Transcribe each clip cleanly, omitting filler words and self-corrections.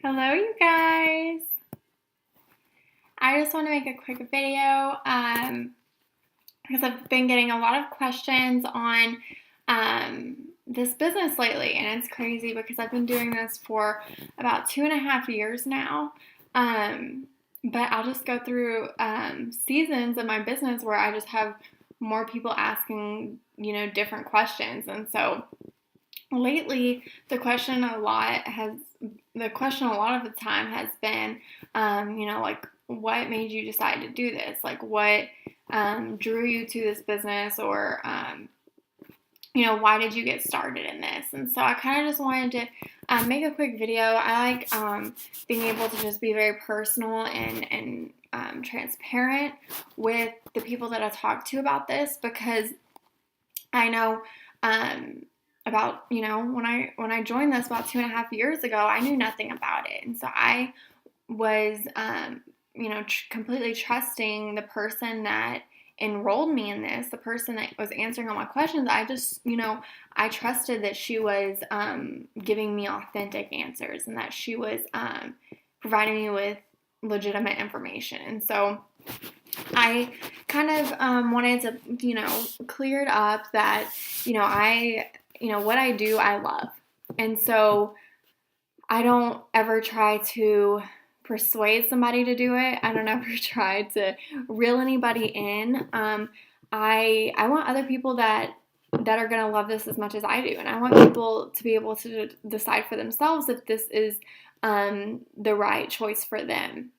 Hello, you guys. I just want to make a quick video because I've been getting a lot of questions on this business lately, and it's crazy because I've been doing this for about 2.5 years now. But I'll just go through seasons of my business where I just have more people asking, different questions, and so lately the question a lot of the time has been, like, what made you decide to do this? Like, what drew you to this business, or why did you get started in this? And so I kind of just wanted to make a quick video. I like being able to just be very personal and transparent with the people that I talk to about this, because I know about, when I joined this about 2.5 years ago, I knew nothing about it. And so I was, completely trusting the person that enrolled me in this, the person that was answering all my questions. I just, I trusted that she was giving me authentic answers, and that she was providing me with legitimate information. And so I kind of wanted to, clear it up that, what I do, I love. And so I don't ever try to persuade somebody to do it. I don't ever try to reel anybody in. I want other people that are going to love this as much as I do. And I want people to be able to decide for themselves if this is the right choice for them.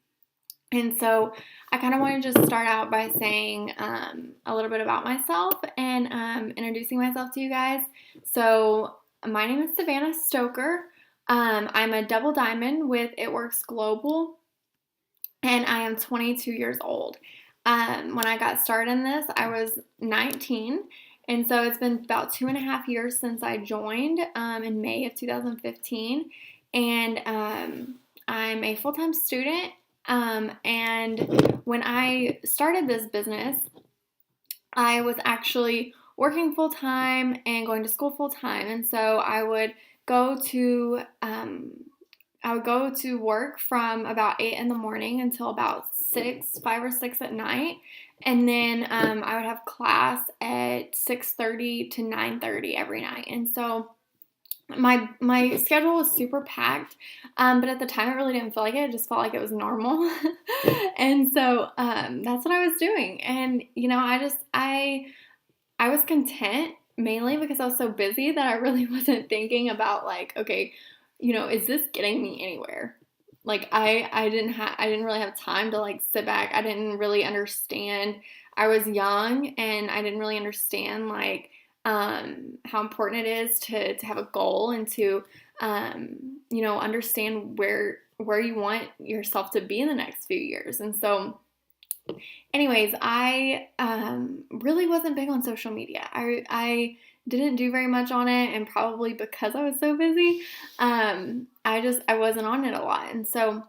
And so I kind of want to just start out by saying a little bit about myself and introducing myself to you guys. So my name is Savannah Stoker. I'm a double diamond with It Works Global, and I am 22 years old. When I got started in this, I was 19, and so it's been about 2.5 years since I joined in May of 2015, and I'm a full-time student. And when I started this business, I was actually working full time and going to school full time, and so I would go to work from about 8 in the morning until about 5 or 6 at night, and then I would have class at 6:30 to 9:30 every night, and so my schedule was super packed, but at the time it really didn't feel like it. It just felt like it was normal. And so that's what I was doing. And I was content, mainly because I was so busy that I really wasn't thinking about, like, okay, is this getting me anywhere? Like, I didn't really have time to, like, sit back. I didn't really understand. I was young, and I didn't really understand, like, how important it is to have a goal, and to understand where you want yourself to be in the next few years. And so anyways, I really wasn't big on social media. I didn't do very much on it, and probably because I was so busy, I wasn't on it a lot. And so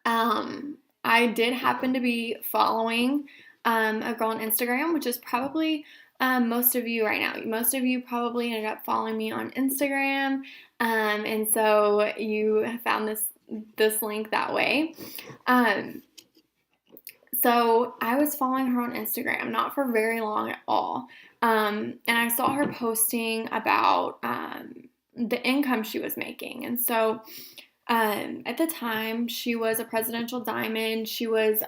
I did happen to be following a girl on Instagram, which is probably most of you right now. Most of you probably ended up following me on Instagram, and so you found this link that way. So I was following her on Instagram, not for very long at all, and I saw her posting about the income she was making. And so at the time, she was a presidential diamond. She was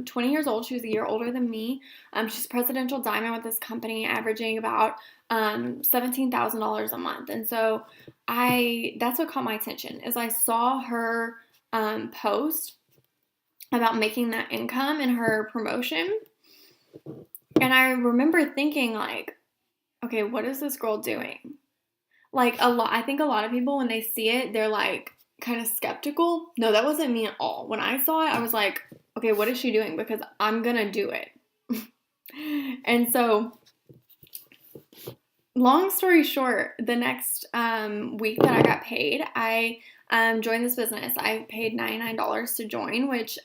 20 years old. She was a year older than me. She's presidential diamond with this company, averaging about $17,000 a month. And so that's what caught my attention, is I saw her post about making that income in her promotion. And I remember thinking, like, okay, what is this girl doing? Like, I think a lot of people, when they see it, they're like kind of skeptical. No, that wasn't me at all. When I saw it, I was like, okay, what is she doing? Because I'm gonna do it. And so, long story short, the next week that I got paid, I joined this business. I paid $99 to join, which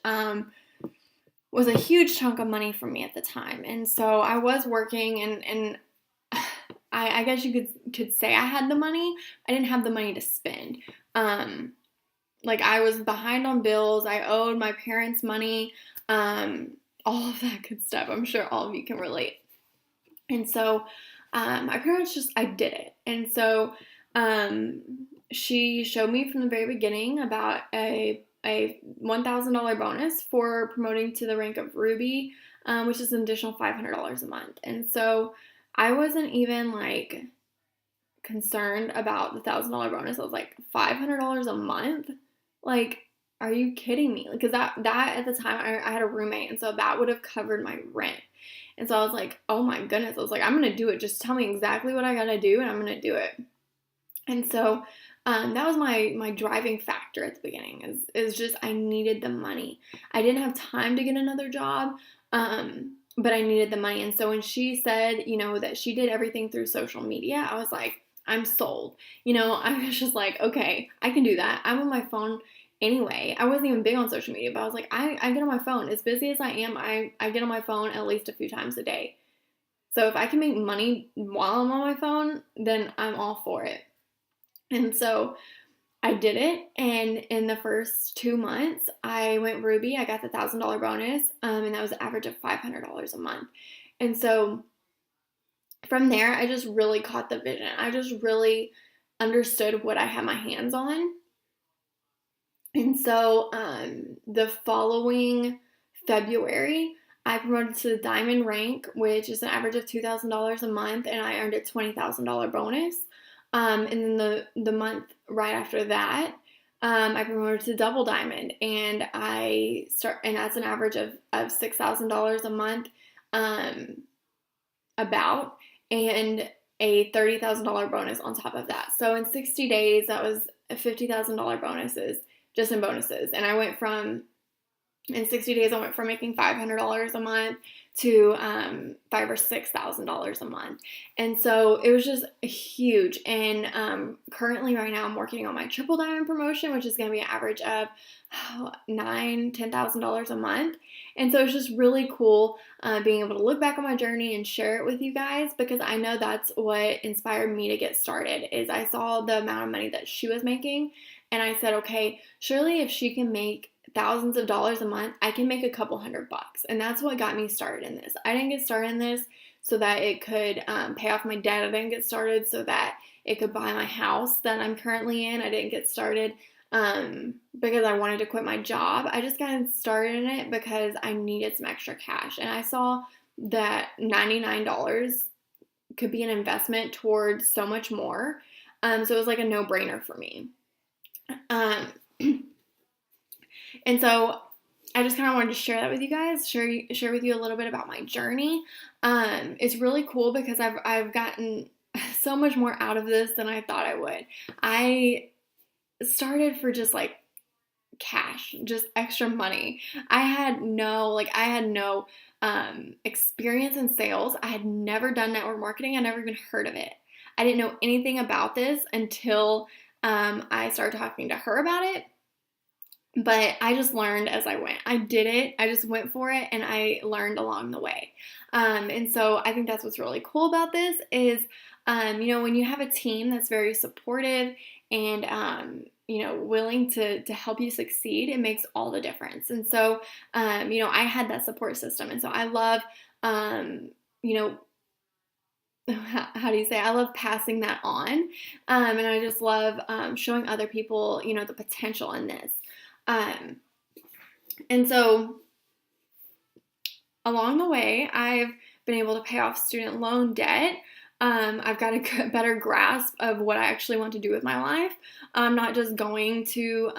was a huge chunk of money for me at the time. And so I was working, and I guess you could say I had the money. I didn't have the money to spend. like I was behind on bills. I owed my parents money, all of that good stuff. I'm sure all of you can relate. And so my parents just, I did it. And so um, she showed me from the very beginning about a $1,000 bonus for promoting to the rank of Ruby, which is an additional $500 a month. And so I wasn't even like concerned about the $1,000 bonus. I was like, $500 a month? Like, are you kidding me? Because that at the time I had a roommate, and so that would have covered my rent. And so I was like, oh my goodness. I was like, I'm gonna do it. Just tell me exactly what I gotta do, and I'm gonna do it. And so that was my driving factor at the beginning. Is just I needed the money. I didn't have time to get another job. But I needed the money. And so when she said, that she did everything through social media, I was like, I'm sold. I was just like, okay, I can do that. I'm on my phone anyway. I wasn't even big on social media, but I was like, I get on my phone. As busy as I am, I get on my phone at least a few times a day. So if I can make money while I'm on my phone, then I'm all for it. And so I did it, and in the first 2 months, I went Ruby. I got the $1,000 bonus, and that was an average of $500 a month. And so from there, I just really caught the vision. I just really understood what I had my hands on. And so the following February, I promoted to the diamond rank, which is an average of $2,000 a month, and I earned a $20,000 bonus. And then the month right after that, I promoted to double diamond, and and that's an average of $6,000 a month, about, and a $30,000 bonus on top of that. So in 60 days, that was $50,000 bonuses, just in bonuses. And in 60 days, I went from making $500 a month to $5,000 or $6,000 a month. And so it was just huge. And currently right now I'm working on my triple diamond promotion, which is going to be an average of $10,000 a month. And so it's just really cool being able to look back on my journey and share it with you guys, because I know that's what inspired me to get started. Is I saw the amount of money that she was making, and I said, okay, surely if she can make thousands of dollars a month, I can make a couple $100. And that's what got me started in this. I didn't get started in this so that it could pay off my debt. I didn't get started so that it could buy my house that I'm currently in. I didn't get started because I wanted to quit my job. I just got started in it because I needed some extra cash. And I saw that $99 could be an investment towards so much more. So it was like a no-brainer for me. And so I just kind of wanted to share that with you guys, share with you a little bit about my journey. It's really cool because I've gotten so much more out of this than I thought I would. I started for just like cash, just extra money. I had no experience in sales. I had never done network marketing. I never even heard of it. I didn't know anything about this until I started talking to her about it. But I just learned as I went. I did it. I just went for it, and I learned along the way. And so I think that's what's really cool about this is, when you have a team that's very supportive and, willing to help you succeed, it makes all the difference. And so, I had that support system. And so I love, how do you say? I love passing that on. And I just love showing other people, the potential in this. And so along the way, I've been able to pay off student loan debt. I've got a better grasp of what I actually want to do with my life. I'm not just going to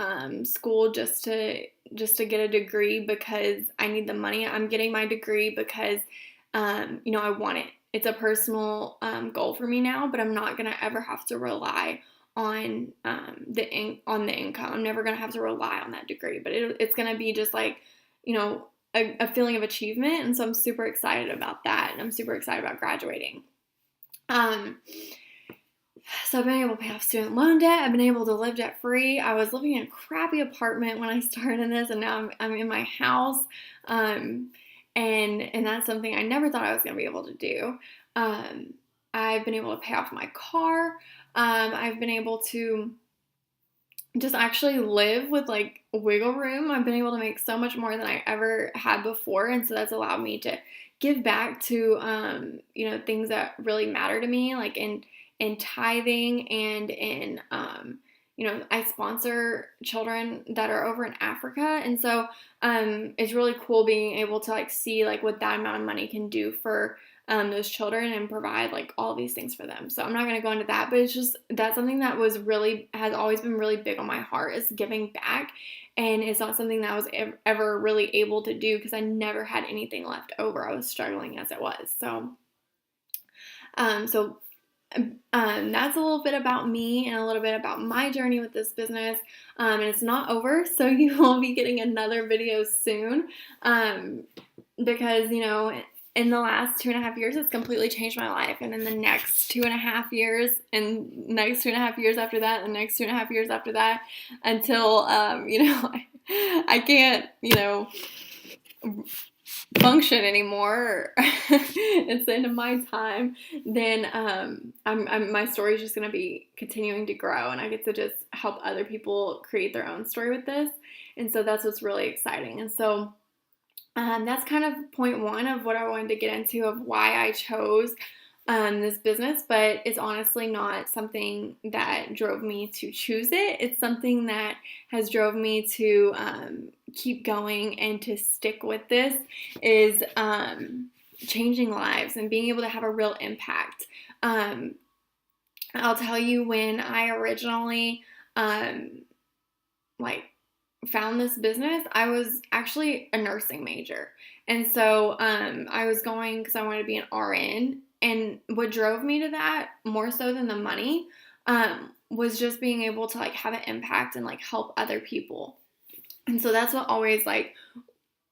school just to get a degree because I need the money. I'm getting my degree because, I want it. It's a personal goal for me now, but I'm not going to ever have to rely on the income. I'm never going to have to rely on that degree, but it's going to be just like, a feeling of achievement. And so I'm super excited about that. And I'm super excited about graduating. So I've been able to pay off student loan debt. I've been able to live debt free. I was living in a crappy apartment when I started in this, and now I'm in my house. And that's something I never thought I was going to be able to do. I've been able to pay off my car. I've been able to just actually live with like wiggle room. I've been able to make so much more than I ever had before. And so that's allowed me to give back to, things that really matter to me, like in tithing and in, I sponsor children that are over in Africa. And so, it's really cool being able to like see like what that amount of money can do for, those children and provide like all these things for them. So I'm not going to go into that, but it's just that's something that has always been really big on my heart is giving back. And it's not something that I was ever really able to do because I never had anything left over. I was struggling as it was. So that's a little bit about me and a little bit about my journey with this business. And it's not over, so you will be getting another video soon. Because, in the last 2.5 years, it's completely changed my life. And in the next 2.5 years, and next 2.5 years after that, and the next 2.5 years after that, until, I can't, function anymore, it's the end of my time, then my story is just going to be continuing to grow, and I get to just help other people create their own story with this. And so that's what's really exciting. And so that's kind of point one of what I wanted to get into of why I chose this business, but it's honestly not something that drove me to choose it. It's something that has drove me to keep going and to stick with this is changing lives and being able to have a real impact. I'll tell you, when I originally found this business, I was actually a nursing major. And so I was going because I wanted to be an RN. And what drove me to that more so than the money was just being able to like have an impact and like help other people. And so that's what always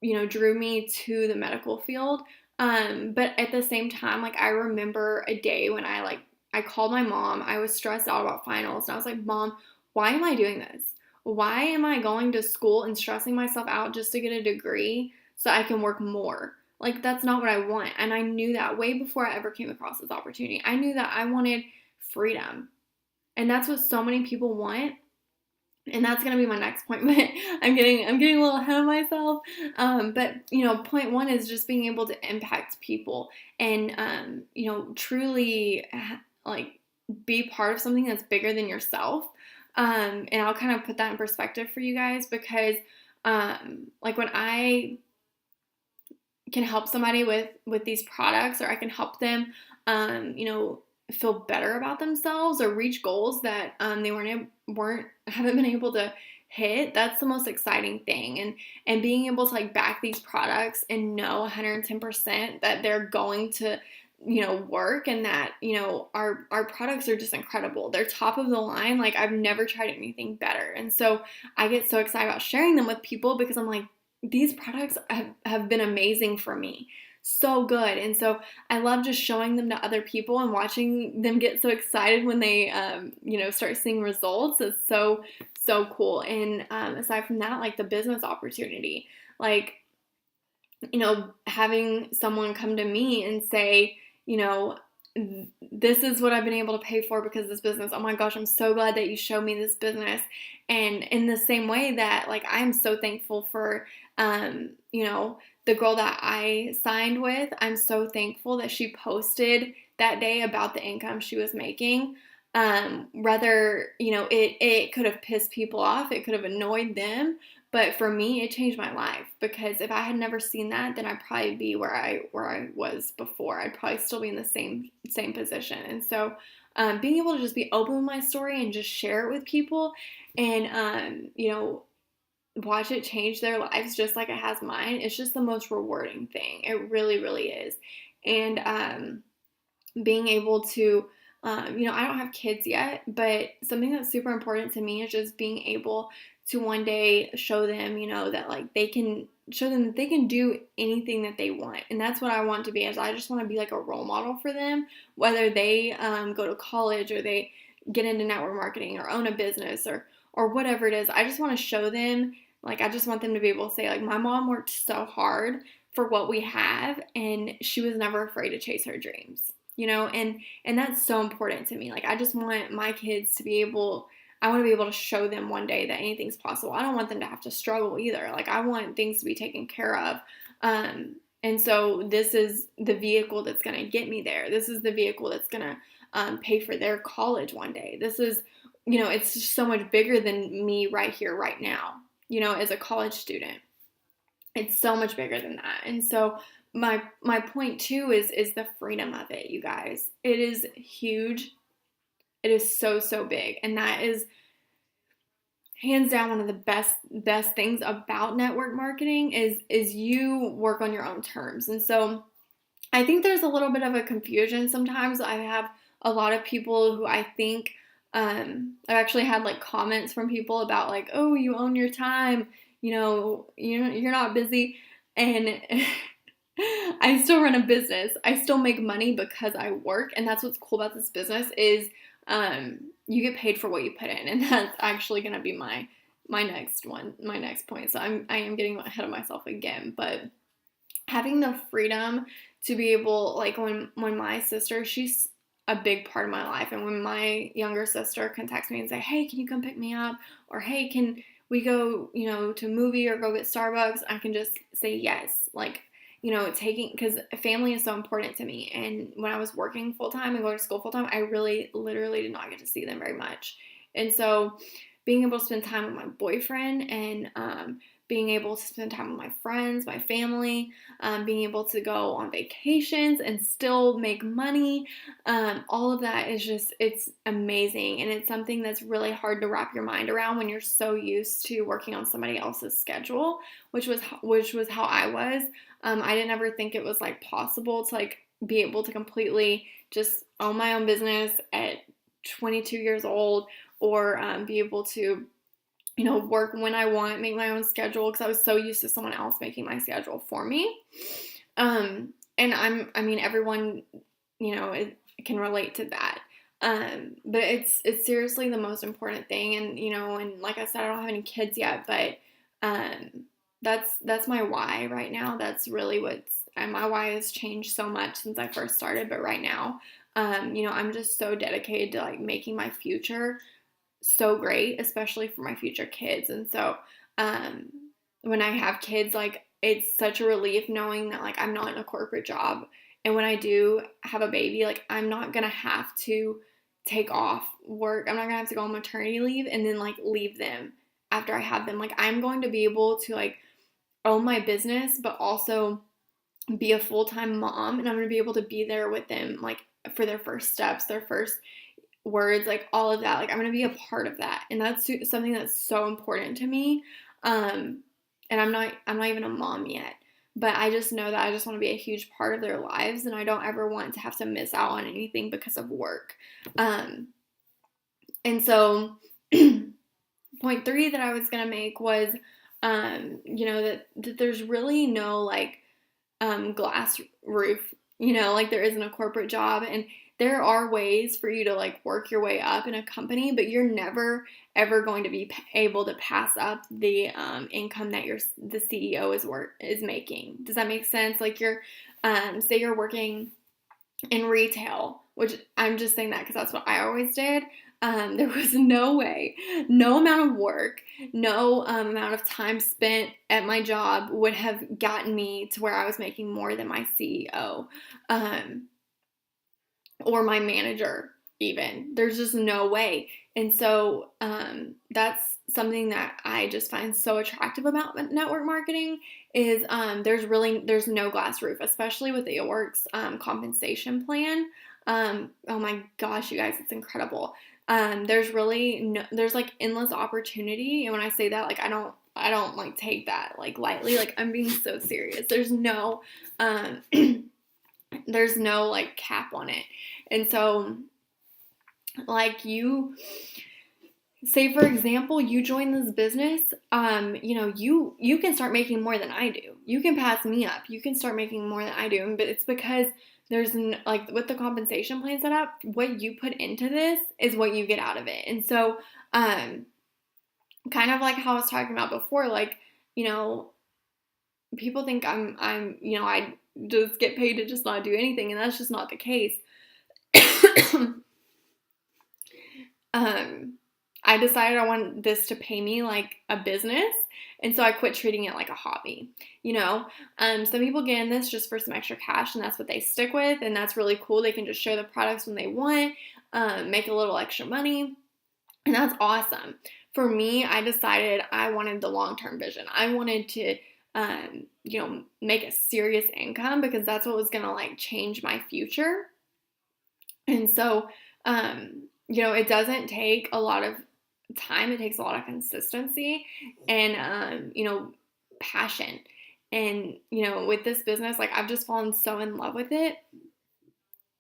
drew me to the medical field. But at the same time, like I remember a day when I called my mom. I was stressed out about finals, and I was like, Mom, why am I doing this? Why am I going to school and stressing myself out just to get a degree so I can work more? Like, that's not what I want. And I knew that way before I ever came across this opportunity. I knew that I wanted freedom. And that's what so many people want. And that's going to be my next point, but I'm getting a little ahead of myself. But point one is just being able to impact people and, truly like be part of something that's bigger than yourself. And I'll kind of put that in perspective for you guys because, when I can help somebody with these products, or I can help them, feel better about themselves or reach goals that they haven't been able to hit. That's the most exciting thing. And being able to like back these products and know 110% that they're going to work, and that our products are just incredible. They're top of the line. Like, I've never tried anything better. And so I get so excited about sharing them with people because I'm like, these products have been amazing for me. So good. And so I love just showing them to other people and watching them get so excited when they start seeing results. It's so cool. And aside from that, like the business opportunity, like having someone come to me and say, this is what I've been able to pay for because of this business. Oh my gosh, I'm so glad that you showed me this business. And in the same way that like I'm so thankful for the girl that I signed with, I'm so thankful that she posted that day about the income she was making. It could have pissed people off, it could have annoyed them, but for me, it changed my life, because if I had never seen that, then I'd probably be where I was before. I'd probably still be in the same position. And so, being able to just be open with my story and just share it with people, and watch it change their lives just like it has mine, it's just the most rewarding thing. It really, really is. And being able to, I don't have kids yet, but something that's super important to me is just being able to one day show them, that like they can show them that they can do anything that they want. And that's what I want to be, is I just want to be like a role model for them, whether they go to college or they get into network marketing or own a business or whatever it is. I just want to show them, like, I just want them to be able to say, like, my mom worked so hard for what we have, and she was never afraid to chase her dreams, and that's so important to me. Like, I just want my kids to be able I want to be able to show them one day that anything's possible. I don't want them to have to struggle either. Like, I want things to be taken care of. And so this is the vehicle that's going to get me there. This is the vehicle that's going to pay for their college one day. This is, it's just so much bigger than me right here, right now, as a college student. It's so much bigger than that. And so my point too is the freedom of it, you guys. It is huge. It is so, so big. And that is hands down one of the best things about network marketing is you work on your own terms. And so I think there's a little bit of a confusion sometimes. I have a lot of people who I think I've actually had like comments from people about like, oh, you own your time, you're not busy. And I still run a business. I still make money because I work. And that's what's cool about this business is you get paid for what you put in. And that's actually going to be my next point. So I am getting ahead of myself again. But having the freedom to be able, like when my sister, she's a big part of my life. And when my younger sister can text me and say, hey, can you come pick me up? Or hey, can we go, to a movie or go get Starbucks? I can just say yes. Like, because family is so important to me. And when I was working full time and going to school full time, I really literally did not get to see them very much. And so being able to spend time with my boyfriend and being able to spend time with my friends, my family, being able to go on vacations and still make money, all of that is just, it's amazing. And it's something that's really hard to wrap your mind around when you're so used to working on somebody else's schedule, which was how I was. I didn't ever think it was like possible to like be able to completely just own my own business at 22 years old or be able to work when I want, make my own schedule, because I was so used to someone else making my schedule for me. And everyone, can relate to that. But it's seriously the most important thing. And, and like I said, I don't have any kids yet, but that's my why right now. That's really and my why has changed so much since I first started. But right now, I'm just so dedicated to like making my future so great, especially for my future kids. And so when I have kids, like it's such a relief knowing that like I'm not in a corporate job, and when I do have a baby, like I'm not gonna have to take off work. I'm not gonna have to go on maternity leave and then like leave them after I have them. Like I'm going to be able to like own my business but also be a full-time mom, and I'm going to be able to be there with them like for their first steps, their first words, like all of that. Like I'm going to be a part of that. And that's something that's so important to me. And I'm not even a mom yet, but I just know that I just want to be a huge part of their lives, and I don't ever want to have to miss out on anything because of work. And so point 3 that I was going to make was, that there's really no like glass roof, like there isn't a corporate job, and there are ways for you to like work your way up in a company, but you're never ever going to be able to pass up the income that the CEO is making. Does that make sense? Like you're say you're working in retail, which I'm just saying that because that's what I always did. There was no way, no amount of work, no amount of time spent at my job would have gotten me to where I was making more than my CEO or my manager even. There's just no way. And so that's something that I just find so attractive about network marketing is there's no glass roof, especially with the It Works compensation plan. Oh my gosh, you guys, it's incredible. There's like endless opportunity. And when I say that, like, I don't like take that like lightly. Like I'm being so serious. There's no like cap on it. And so like you say, for example, you join this business, you can start making more than I do. You can pass me up. You can start making more than I do. But it's because there's like with the compensation plan set up, what you put into this is what you get out of it. And so, kind of like how I was talking about before, like, people think I just get paid to just not do anything, and that's just not the case. I decided I wanted this to pay me like a business. And so I quit treating it like a hobby, you know? Some people get in this just for some extra cash and that's what they stick with. And that's really cool. They can just show the products when they want, make a little extra money. And that's awesome. For me, I decided I wanted the long-term vision. I wanted to, make a serious income because that's what was going to like change my future. And so, it doesn't take a lot of time. It takes a lot of consistency and, passion. And, with this business, like I've just fallen so in love with it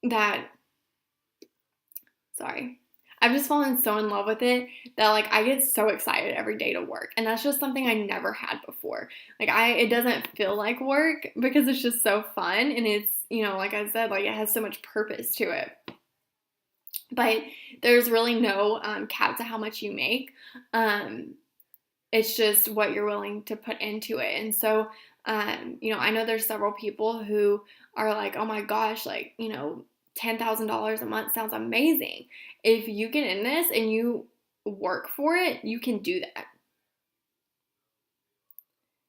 that, I've just fallen so in love with it that like I get so excited every day to work. And that's just something I never had before. Like it doesn't feel like work because it's just so fun. And it's, like I said, like it has so much purpose to it. But there's really no cap to how much you make. It's just what you're willing to put into it. And so, I know there's several people who are like, oh my gosh, like, $10,000 a month sounds amazing. If you get in this and you work for it, you can do that.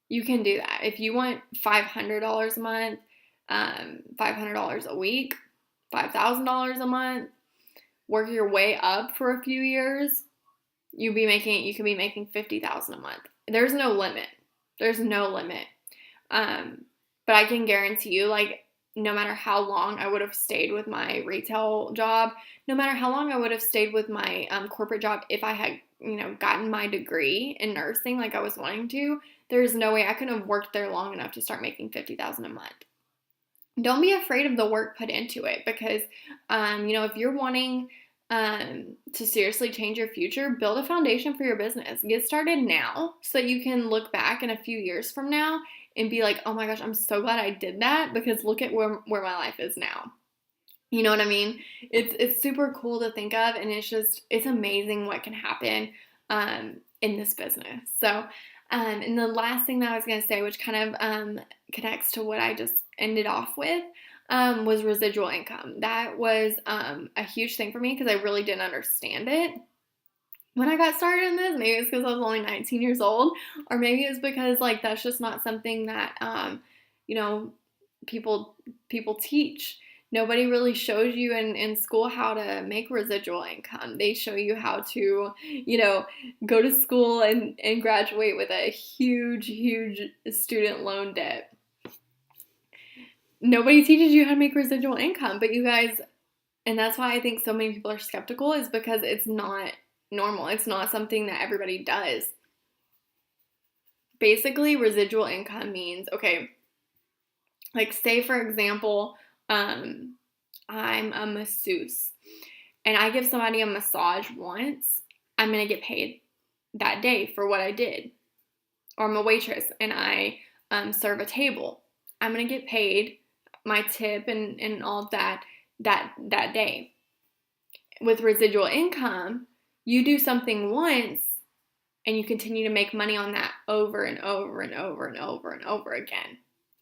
You can do that. If you want $500 a month, $500 a week, $5,000 a month, work your way up for a few years, you can be making $50,000 a month. There's no limit. There's no limit. But I can guarantee you, like, no matter how long I would have stayed with my retail job, no matter how long I would have stayed with my corporate job, if I had, gotten my degree in nursing like I was wanting to, there's no way I could have worked there long enough to start making $50,000 a month. Don't be afraid of the work put into it because, if you're wanting to seriously change your future, build a foundation for your business. Get started now so that you can look back in a few years from now and be like, oh my gosh, I'm so glad I did that because look at where my life is now. You know what I mean? It's super cool to think of, and it's amazing what can happen in this business. So, and the last thing that I was going to say, which kind of connects to what I just ended off with, was residual income. That was a huge thing for me because I really didn't understand it when I got started in this. Maybe it's because I was only 19 years old, or maybe it's because like that's just not something that people teach. Nobody really shows you in school how to make residual income. They show you how to, go to school and graduate with a huge, huge student loan debt. Nobody teaches you how to make residual income, but you guys, and that's why I think so many people are skeptical, is because it's not normal. It's not something that everybody does. Basically, residual income means, okay, like say for example, I'm a masseuse and I give somebody a massage once, I'm going to get paid that day for what I did. Or I'm a waitress and I serve a table. I'm going to get paid my tip and all of that day. With residual income, you do something once and you continue to make money on that over and over and over and over and over again.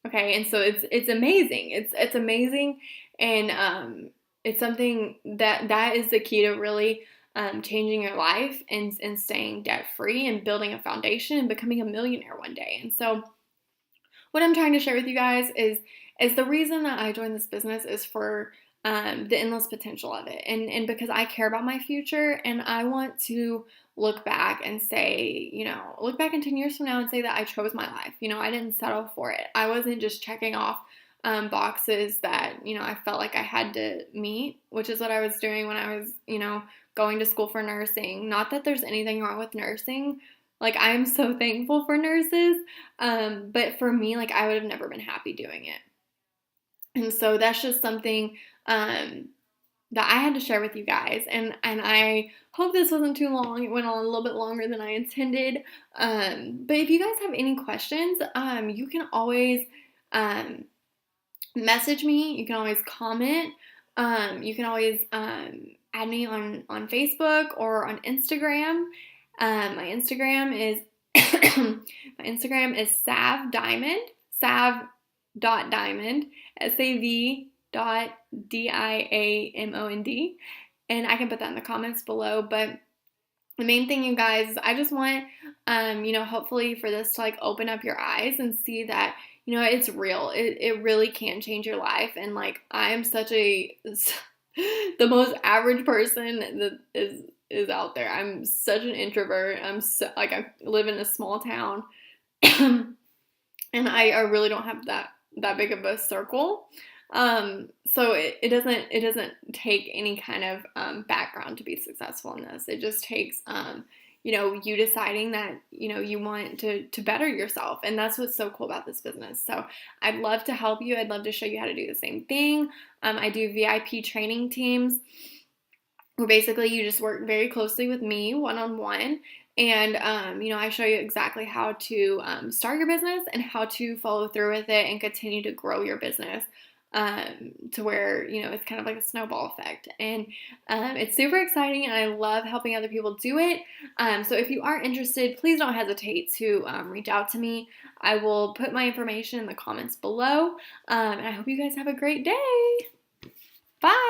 Okay, and so it's amazing. It's amazing, and it's something that is the key to really changing your life and staying debt free and building a foundation and becoming a millionaire one day. And so, what I'm trying to share with you guys is the reason that I joined this business is for the endless potential of it, and because I care about my future and I want to look back and say, look back in 10 years from now and say that I chose my life. I didn't settle for it. I wasn't just checking off boxes that, I felt like I had to meet, which is what I was doing when I was, going to school for nursing. Not that there's anything wrong with nursing. Like, I am so thankful for nurses. But for me, like, I would have never been happy doing it. And so that's just something that I had to share with you guys. And I hope this wasn't too long. It went on a little bit longer than I intended. But if you guys have any questions, you can always message me. You can always comment. You can always add me on Facebook or on Instagram. My Instagram is savdiamond, sav.diamond, sav.diamond, and I can put that in the comments below. But the main thing, you guys, is I just want, hopefully for this to like open up your eyes and see that, it's real. It really can change your life. And like, I am such the most average person that is out there. I'm such an introvert. I'm so, like, I live in a small town and I really don't have that big of a circle. So it doesn't take any kind of background to be successful in this. It just takes you deciding that you want to better yourself, and that's what's so cool about this business. So I'd love to help you. I'd love to show you how to do the same thing. I do VIP training teams where basically you just work very closely with me one-on-one. And, I show you exactly how to start your business and how to follow through with it and continue to grow your business to where, it's kind of like a snowball effect. And it's super exciting, and I love helping other people do it. So if you are interested, please don't hesitate to reach out to me. I will put my information in the comments below. And I hope you guys have a great day. Bye.